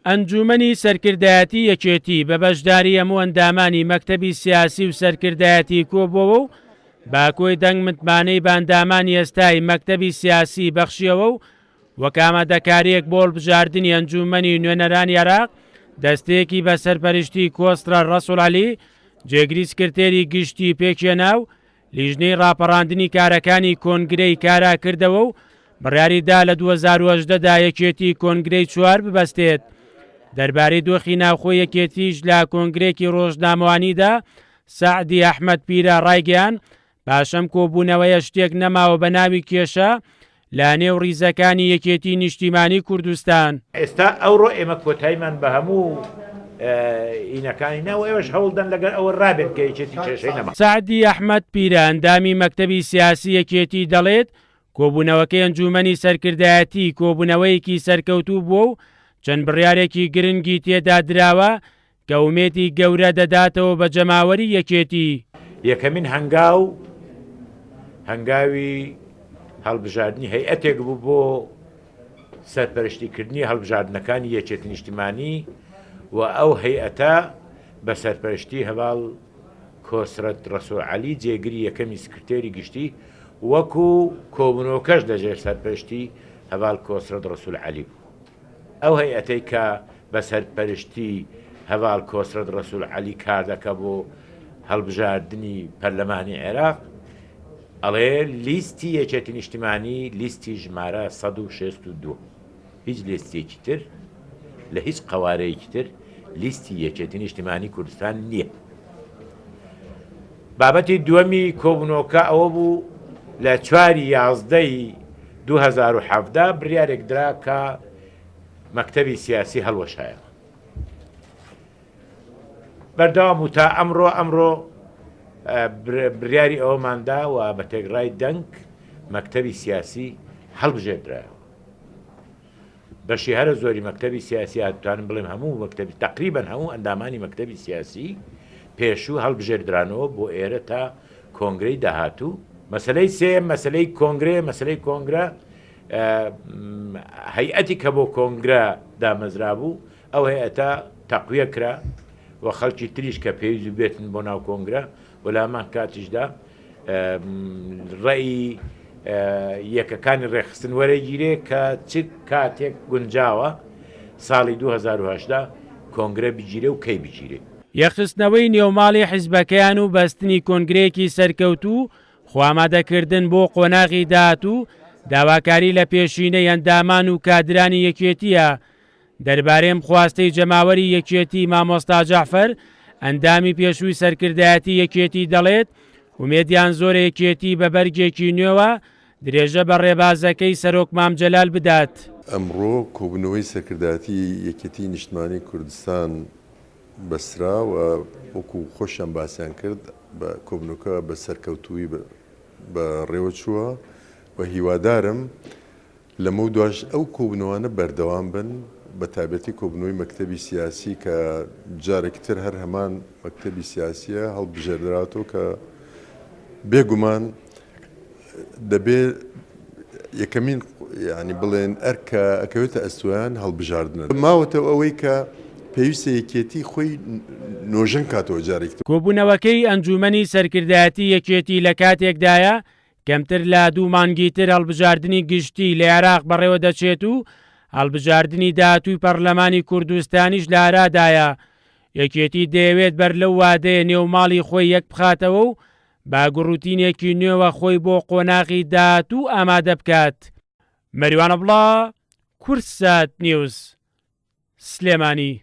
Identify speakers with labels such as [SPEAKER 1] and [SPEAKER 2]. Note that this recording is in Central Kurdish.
[SPEAKER 1] ئەنجومەنی سەرکردایەتی یەکێتی بە بەشداری هەموو ئەندامانی مەکتەبی سیاسی و سەرکردایەتی کۆبووەوە و باکۆی دەنگ متمانەی بەندامانی ئێستای مەکتەبی سیاسی بەخشیەوە و وەک ئامادەکاریەک بۆ هەڵبژاردننی ئەنجومەنی نوێنەرانی عێراق دەستەیەکی بە سەرپەرشتی کۆسترە ڕەسوول عەلی جێگری سکرتێری گشتی پێکێنا و لیژنەی ڕاپەڕاندنی کارەکانی کۆنگرەی کارا کردەوە و بڕیاریدا لە 2018دا یەکێتی کۆنگرەی 4 ببەستێت. دەربارەی دۆخی ناوخۆی یەکێتیش لە کۆنگرێکی ڕۆژنامەوانیدا سەعدی ئەحمەد پیرە ڕایگەیان پاشەم کۆبوونەوەیە شتێک نەماوە بە ناوی کێشە لە نێو ڕیزەکانی یەکێتی نیشتیمانی کوردستان.
[SPEAKER 2] ئێستا ئەوڕۆ ئێمە کۆتاییمان بە هەموو ئینەکانی ناو ئێوەش هەوڵدەن لەگەر ئەوە ڕابێت کە یەکێتی کێشەی نەما.
[SPEAKER 1] سەعدی ئەحمەد پیرە ئەندامی مەکتەبی سیاسی یەکێتی دەڵێت کۆبوونەوەکەی ئەنجومەنی سەرکردایەتی کۆبوونەوەیەکی سەرکەوتوو بووە و چەند بڕیارێکی گرنگی تێدا دراوە کە ومێتی گەورە دەداتەوە بە جەماوەری یەکێتی.
[SPEAKER 2] یەکەمین هەنگاوی هەڵبژاردننی هەیئەتێک بوو بۆ سەرپەرشتیکردنی هەڵبژاردنەکانی یەکێتی نیشتیمانی و ئەو هەیئەتە بە سەرپەرشتی هەواڵ کۆسرەت ڕەسوول عەلی جێگری یەکەمی سکرتێری گشتی وەکو کۆبوونەوەکەش لەژێر سەرپەرشتی هەواڵ کۆسرەت ڕەسوول عەلی بوو. ئەو هەیئەتەی کە بە سەرپەرشتی هەواڵ کۆسرەت ڕەسوول عەلی کار دەکە بۆ هەڵبژاردننی پەرلەمانی عێراق ئەڵێ لیستی یەکێتی نیشتیمانی لیستی ژمارە 162 هیچ لیستێکی تر لە هیچ قەوارەیەکی تر لیستی یەکێتی نیشتیمانی کوردستان نییە. بابەتی دووەمی کۆبوونەوەکە ئەوە بوو لە 4/11 2017 بڕیارێک درا کە مەکتەبی سیاسی هەڵوەشایە. بەردەوام و تا ئەمڕۆ بڕیاری ئەوەماندا و بە تێگڕای دەنگ مەکتەبی سیاسی هەڵبژێردرایەوە. بەشی هەرە زۆری مەکتەبی سیاسی هاتوانم بڵێم هەموو مەکتەبی تقریبەن هەموو ئەندامانی مەکتەبی سیاسی پێشوو هەڵبژێردرانەوە بۆ ئێرە تا کۆنگرەی داهاتوو. مەسلەی سێم مەسلەی کۆنگرێ مەسلەی کۆنگرە هەیئەتی کە بۆ کۆنگرە دامەزرا بوو ئەو هەیئەتە تەقویە کرا و خەڵکی تریش کە پێویست بێتن بۆ ناو کۆنگرە وەلامان کاتیشدا ڕێی یەکەکانی ڕێخستن وەرەگیرێ کە چ کاتێک گونجاوە ساڵی 2018 کۆنگرە بگیرێ و کەی بگیرێ.
[SPEAKER 1] یەخستنەوەی نێوماڵی حیزبەکەیان و بەستنی کۆنگرەیەکی سەرکەوتوو خوامادەکردن بۆ قۆناغی داهاتوو داواکاری لە پێشینەی ئەندامان و کادرانی یەکێتیە. دەربارەی خواستەی جەماوەری یەکێتی مامۆستا جەعفەر ئەندامی پێشووی سەرکردایەتی یەکێتی دەڵێت ومێدیان زۆرە یەکێتی بە بەرگێکی نوێوە درێژە بە ڕێبازەکەی سەرۆک مام جەلال بدات.
[SPEAKER 3] ئەمڕۆ کۆبوونەوەی سەرکردایەتی یەکێتی نیشتیمانی کوردستان بەسرا و وەکو خۆشیان باسییان کرد بە کۆبنەوەکە بە سەرکەوتووی بە ڕێوە چووە و هیوادارم لەمە دوای ئەو کۆبنەوەانە بەردەوام بن بە تایبەتی کۆبنەوەی مەکتەبی سیاسی کە جارێکتر هەر هەمان مەکتەبی سیاسیە هەڵبژێردراتەوە کە بێگومان دەبێت یەکەمین ینی بڵێن ئەرکە ئەکەوێتە ئەستویان هەڵبژاردنە ماوەتەوە ئەوەی کە پێویستە یەکێتی خۆی نۆژەن کاتەوە جارێکتر.
[SPEAKER 1] کۆبوونەوەکەی ئەنجومەنی سەرکردایەتی یەکێتی لە کاتێکدایە کەمتر لە 2 مانگی تر هەڵبژاردننی گشتی لە عێراق بەڕێوە دەچێت و هەڵبژاردننی داهاتووی پەرلەمانی کوردستانیش لە ئارادایە. یەکێتی دەیەوێت بەر لەو وادەیە نێوماڵی خۆی یەک بخاتەوە و باگوڕوتینێکی نوێوە خۆی بۆ قۆناغی داهاتوو ئامادە بکات. مەریوانە بڵا، کورسات نیوز، سلێمانی.